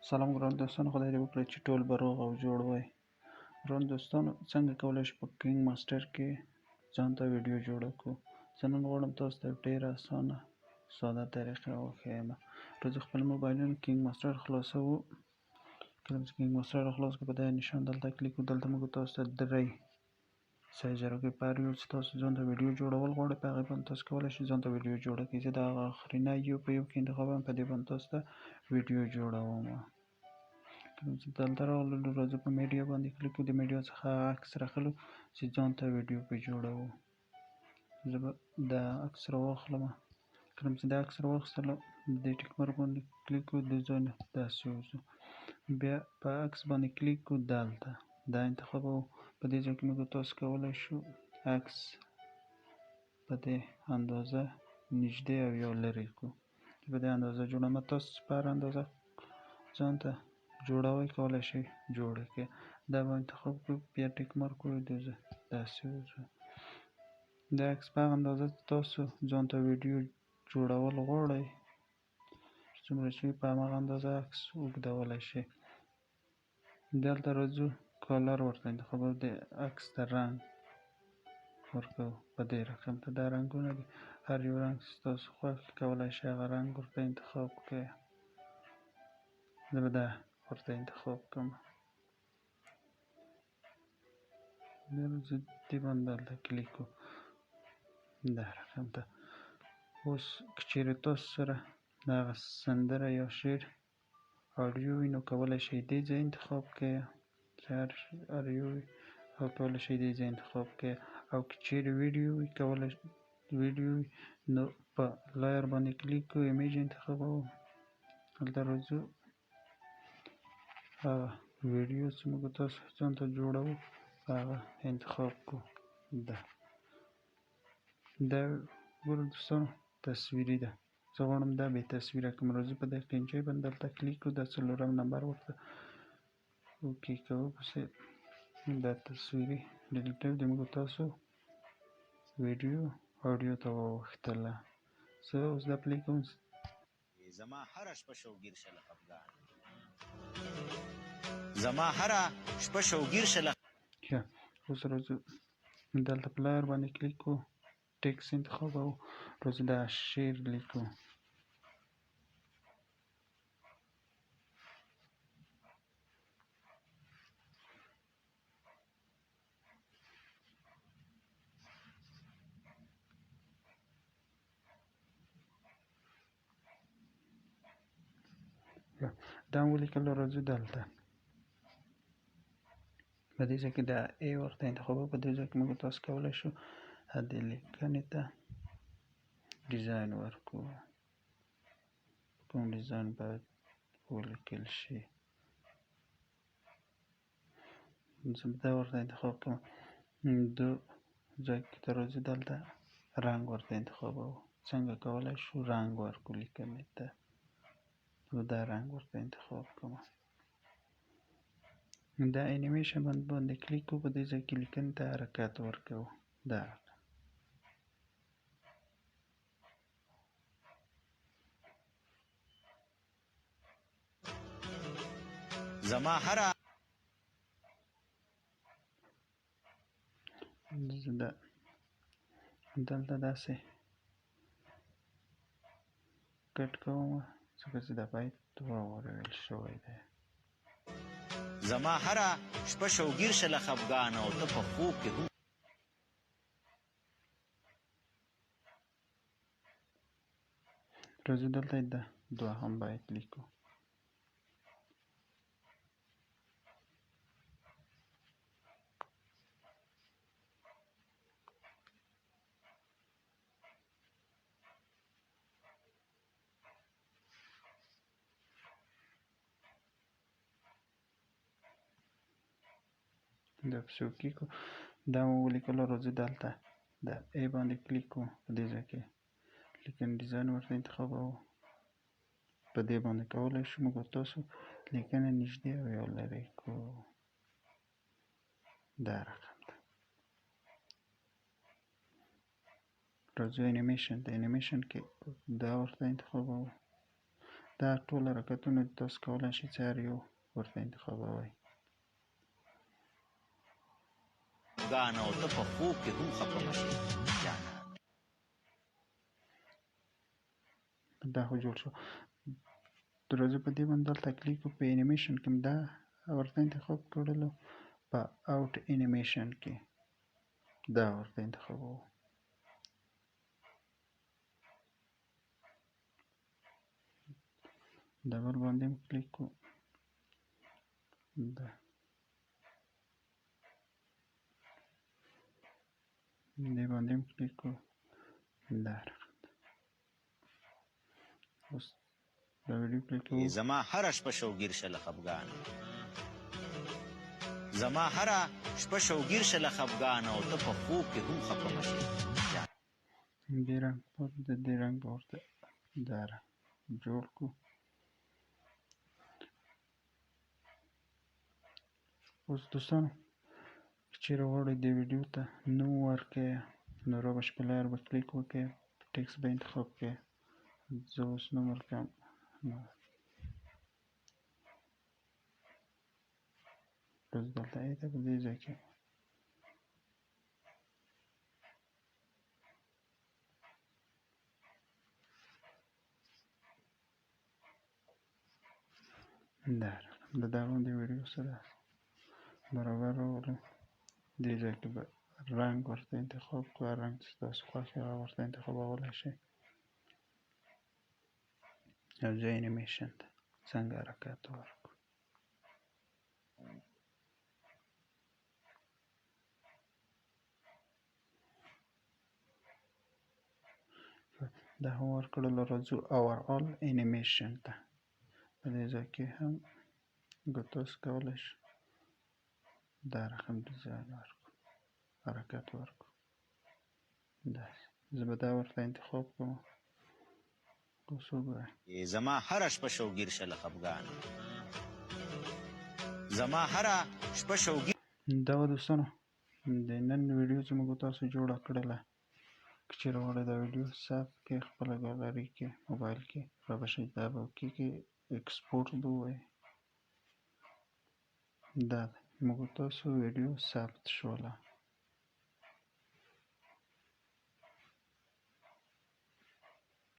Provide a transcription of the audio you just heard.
سلام ګران دوستانو، خدای دې وکړي چې ټول به روغ او جوړ وای. ګران دوستانو، څنګه کولی شو په کینګ ماسټر کې ځان ته ویډیو جوړه کړو. زه نن غواړم تاسو ته ډېره اسانه ساده طریقه وښیم. راځئ خپل موبایلونه کینګ ماسټر خلاصوو. کله چې کینګ ماسټر خلاص کړو په دې نشان دلته کلیک کړو. دلته موږ تاسو ته درې سایزره کې پر یو چې تاسو ځان ته ویډیو جوړول غواړئ په هغې باندې تاسو کولی شئ ځان ته ویډیو جوړه کړئ. زه د هغه آخرینی یو په یو کې انتخابوم، په دې باندې تاسو ته ویډیو جوړوم. چې دلته راغلو راځو په میډیا باندې کلیک کړو. د میډیا څخه عکس راخلو چې ځان ته ویډیو پې جوړوو. زه به دا عکس راواخلم. کله چې دا عکس راواخیستلو د ټیک مارک باندې کلیک کړو، ډیزاین داسې وځو. بیا په عکس باندې کلیک کړو، دلته دا انتخابوو. په دې ځای کې موږ تاسو کولی شو عکس په دې اندازه نږدې او یا لرې کړو. په دې اندازه جوړوم. تاسو په هر اندازه ځان ته جوړوئ کولی شئ جوړه کړئ. دا به انتخاب کړو، بیا ټیک مارک کړو، داسې وځو. دا عکس په هغه اندازه تاسو ځان ته ویډیو جوړول غواړئ څومره چې په هماغه اندازه عکس اوږدولی شئ. دلته راځو کالر ورته انتخابوو، د عکس ته رنګ ورکوو. په دې رقم ته دا رنګونه دي، هر یو رنګ چې تاسو خوښ کولی شئ هغه رنګ ورته انتخاب کړئ. زه به دا ورته انتخاب کړم. بیا راځو دې باندې دلته کلیک کړو، دا رقم ته. اوس که چیرې تاسو سره دغه سندره یا شعر اډیو وي نو کولی شئ دې ځای انتخاب کړئ، چې هر یو وي او کولی شئ دې ځای انتخاب کړئ. او که چیرې ویډیو وي نو په لایر باندې کلیک کړو، ایمیج انتخابوو. دلته راځو هغه ویډیو چې موږ تاسو ځان ته جوړوو هغه انتخاب کړو. دا ګورو دوستانو تصویري ده. زه غواړم دا بې تصویره کړم. راځو په دې قینچۍ باندې دلته کلیک کړو، دا 4 نمبر ورته اوکې کوو. پسې دا تصویري ډیلیټر د موږ تاسو ویډیو اډیو ته واوښتله. زه اوس دا پلی کوم. زما هره شپه شوګیر شله افغان، زما هره شپه شوګیر شله. اوس راځو دلته په لایر باندې کلیک کړو، ټکس انتخابوو. راځو دا شعر لیکو. دا ولیکل. راځو دلته په دې ځای کې د ای ورته انتخابوو. په دې ځای کې موږ تاسو کولی شو د لیکنې ته ډیزاین ورکړو. کوم ډیزاین باید ولیکل شي، زه دا ورته انتخاب کوم. دو ځای کې ته راځو دلته رنګ ورته انتخابوو. څنګه کولی شو رنګ ورکړو لیکنې ته. دا رنګ ورته انتخاب کوم. دا انیمیشن باندې کلیک کوو. په دې ځای کې لیکنې ته حرکت ورکوو. دا زما هره دلته داسې کټ کوم ځکه چې دا باید واورویل شوی دی. زما هره شپه شوګیر شله خفګان او ته په خوب کې هم. راځو دلته د دوهم بیت لیکو. دا پسې اوکې کړو. دا مو ولیکلو. راځو دلته د ای باندې کلیک کړو. په دې ځای کې لیکنې ډیزاین ورته انتخابوو. په دې باندې کولی شو موږ تاسو لیکنه نږدې او یا لرې کړو. دا رقم ده. راځو انیمیشن. د انیمیشن کې دا ورته انتخابوو. دا ټول حرکتونه تاسو کولی شئ چې هر یو ورته انتخابوئ. ګرانو ته په خوب کې هم خفه مه شې جانانه. دا خو جوړ شو. درځو په دې باندې دلته کلیک په انیمیشن کې دا ورته انتخاب کړلو. په اوټ انیمیشن کې دا ورته انتخابوو. دبل باندې هم کلیک کو. دا دې باندې هم کلیک کو. دا اوس دا ویډیو پلی کوو. زما هره شپه شوګیر شه له خفګانه، زما هره شپه شوګیر شه له خفګانه او ته په خوب کې هم خفه مه شې. دې رنګ د دې رنګ به ورته دا رنګ جوړ کړو. اوس دوستانو که چېرې غواړئ دې ویډیو ته نوم ورکړئ نو رابش په لایر به کلیک وکړئ، ټکس به انتخاب کړئ. زه اوس نوم ورکړم بس دلته ای ته په دې ځای کې دا د دا غوندې ویډیو سره برابر راولو. دې ځای کې به رنګ ورته انتخاب کړو. هر رنګ چې ستاسو خوښ وي هغه ورته انتخابولی شئ. او زه انیمیشن ته څنګه حرکت ورکړو. دا هم ورکړلو. راځو اوورآل انیمیشن ته. په دې ځای کې هم تاسو کولی شئ دا رقم ډیزاین ورکړو، حرکت ورکړو. داسې زه به دا ورته انتخاب کوم. اوس وګورئ زما هره شپه شوګیر شه له خفګانه، زما هره شپه شوګیر. دا به دوستانو د نن ویډیو زموږ تاسو جوړه کړله. که چېرې غواړئ دا ویډیو ثبت کړئ خپله ګالري کې موبایل کې رابشئ دا به کېږي ایکسپورټ به ووایئ. دا موږ تاسو ویډیو ثبت شوله.